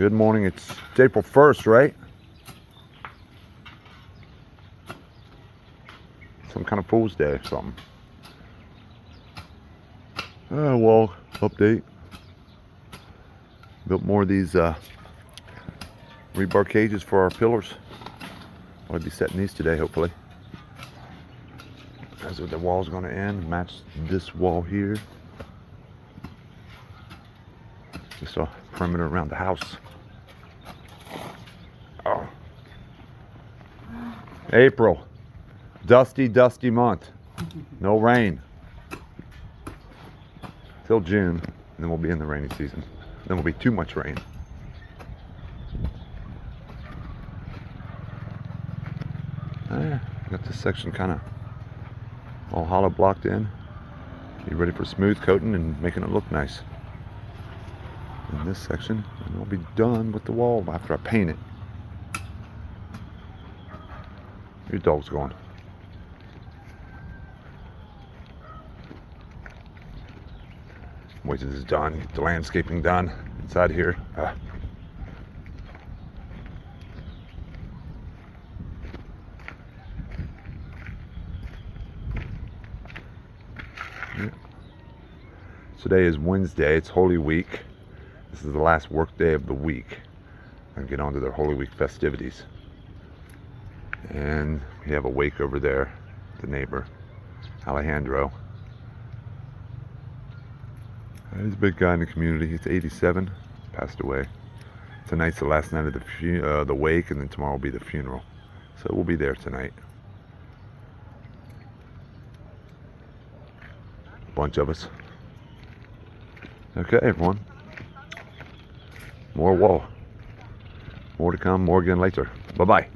Good morning. It's April 1st, right? Some kind of Fool's Day or something. Wall update. Built more of these rebar cages for our pillars. I'll be setting these today, hopefully. That's what the wall's going to end. Match this wall here. Just a perimeter around the house. Oh. April. Dusty, dusty month. No rain. Till June. And then we'll be in the rainy season. Then will be too much rain. Got this section kind of all hollow blocked in. Be ready for smooth coating and making it look nice. In this section, and I'll be done with the wall after I paint it. Your dog's going. Wait till this is done. Get the landscaping done inside here. Yeah. Today is Wednesday. It's Holy Week. This is the last work day of the week. I'll get on to their Holy Week festivities. And we have a wake over there, the neighbor, Alejandro. He's a big guy in the community. He's 87, passed away. Tonight's the last night of the wake, and then tomorrow will be the funeral. So we'll be there tonight. A bunch of us. Okay, everyone. More wall. More to come, more again later. Bye-bye.